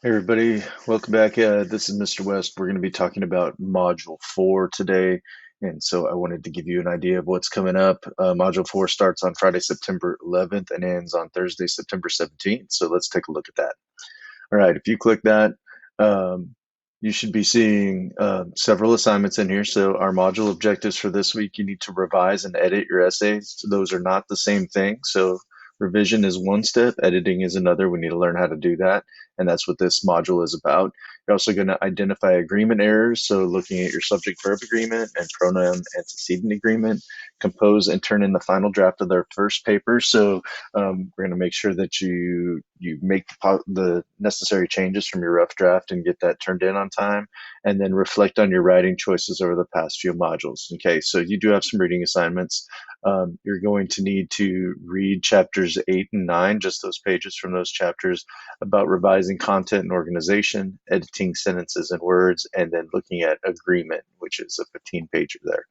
Hey everybody, welcome back. This is Mr. West. We're going to be talking about Module 4 today. And so I wanted to give you an idea of what's coming up. Module 4 starts on Friday, September 11th and ends on Thursday, September 17th. So let's take a look at that. All right, if you click that, um, you should be seeing several assignments in here. So our module objectives for this week, you need to revise and edit your essays. Those are not the same thing. So revision is one step, editing is another. We need to learn how to do that. And that's what this module is about. You're also going to identify agreement errors. So looking at your subject verb agreement and pronoun antecedent agreement, compose and turn in the final draft of their first paper. So we're going to make sure that you make the necessary changes from your rough draft and get that turned in on time, and then reflect on your writing choices over the past few modules. Okay, so you do have some reading assignments. You're going to need to read chapters 8 and 9, just those pages from those chapters, about revising content and organization, editing sentences and words, and then looking at agreement, which is a 15-pager there.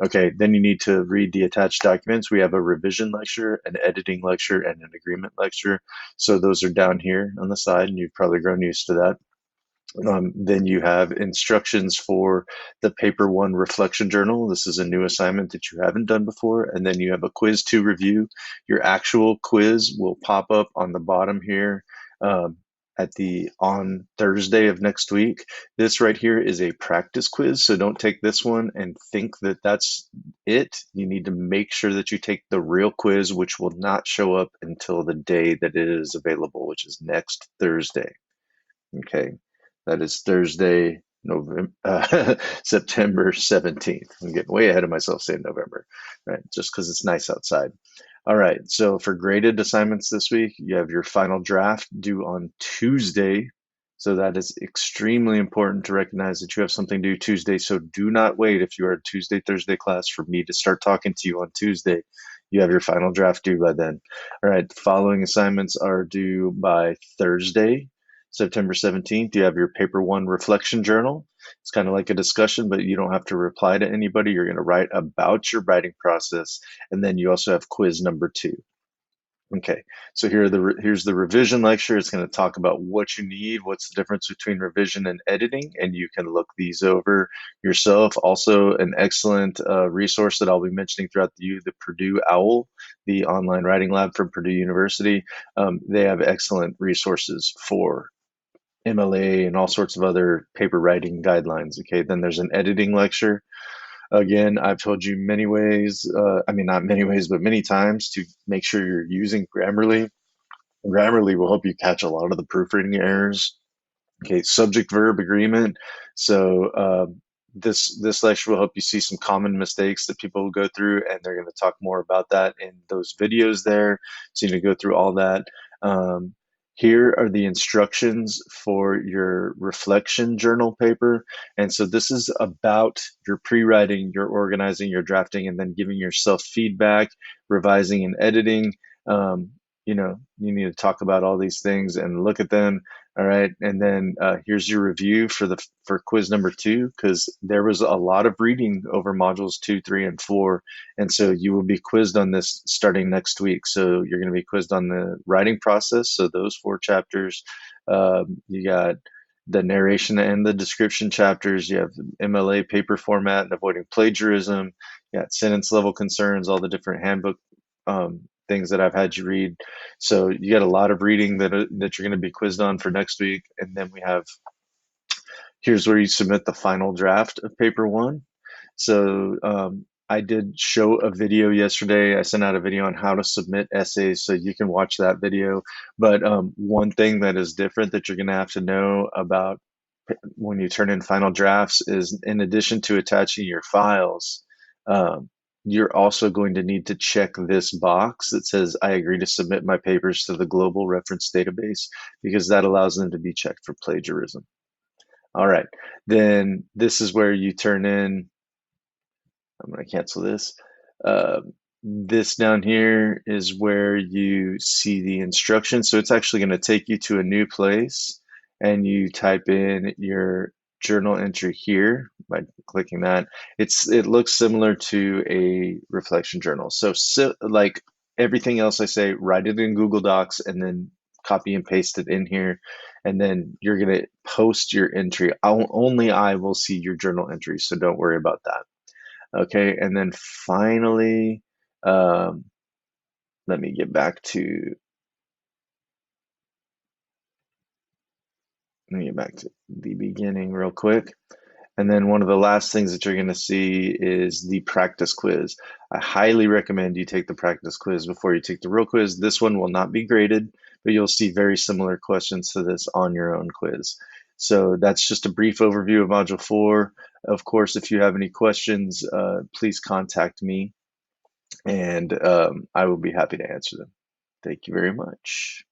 Okay, then you need to read the attached documents. We have a revision lecture, an editing lecture, and an agreement lecture. So those are down here on the side, and you've probably grown used to that. Then you have instructions for the paper one reflection journal. This is a new assignment that you haven't done before. And then you have a quiz to review. Your actual quiz will pop up on the bottom here. On Thursday of next week. This right here is a practice quiz, so don't take this one and think that that's it. You need to make sure that you take the real quiz, which will not show up until the day that it is available, which is next Thursday. Okay, that is Thursday, November, September 17th. I'm getting way ahead of myself saying November, right? Just because it's nice outside. All right, so for graded assignments this week, you have your final draft due on Tuesday. So that is extremely important to recognize that you have something due Tuesday. So do not wait if you are a Tuesday, Thursday class for me to start talking to you on Tuesday. You have your final draft due by then. All right, the following assignments are due by Thursday, September 17th. You have your paper one reflection journal. It's kind of like a discussion, but you don't have to reply to anybody. You're going to write about your writing process. And then you also have quiz number 2. Okay, so here's the revision lecture. It's going to talk about what you need, what's the difference between revision and editing, and you can look these over yourself. Also, an excellent resource that I'll be mentioning throughout the Purdue OWL, the online writing lab from Purdue University. They have excellent resources for MLA and all sorts of other paper writing guidelines. Okay, then there's an editing lecture. Again, I've told you many ways, I mean, not many ways, but many times to make sure you're using Grammarly. Grammarly will help you catch a lot of the proofreading errors. Okay, subject verb agreement. So this lecture will help you see some common mistakes that people will go through, and they're going to talk more about that in those videos there. So you need to go through all that. Um, Here are the instructions for your reflection journal paper. And so this is about your pre-writing, your organizing, your drafting, and then giving yourself feedback, revising and editing. You need to talk about all these things and look at them. All right, and then here's your review for quiz number 2, because there was a lot of reading over modules 2, 3, and 4, and so you will be quizzed on this starting next week. So you're going to be quizzed on the writing process. So those 4 chapters, you got the narration and the description chapters. You have MLA paper format and avoiding plagiarism. You got sentence level concerns, all the different handbook things that I've had you read. So you got a lot of reading that you're going to be quizzed on for next week. And then we have here's where you submit the final draft of paper one. So I did show a video yesterday. I sent out a video on how to submit essays, so you can watch that video. But one thing that is different that you're going to have to know about when you turn in final drafts is, in addition to attaching your files, um, you're also going to need to check this box that says, I agree to submit my papers to the global reference database, because that allows them to be checked for plagiarism. All right, then this is where you turn in, I'm going to cancel this. Uh, this down here is where you see the instructions. So it's actually going to take you to a new place, and you type in your journal entry here by clicking that. It looks similar to a reflection journal. So like everything else I say, write it in Google Docs and then copy and paste it in here. and then you're going to post your entry. Only I will see your journal entry, so don't worry about that. Okay, and then finally, um, let me get back to the beginning real quick. And then one of the last things that you're going to see is the practice quiz. I highly recommend you take the practice quiz before you take the real quiz. This one will not be graded, but you'll see very similar questions to this on your own quiz. So that's just a brief overview of Module 4. Of course, if you have any questions, please contact me and I will be happy to answer them. Thank you very much.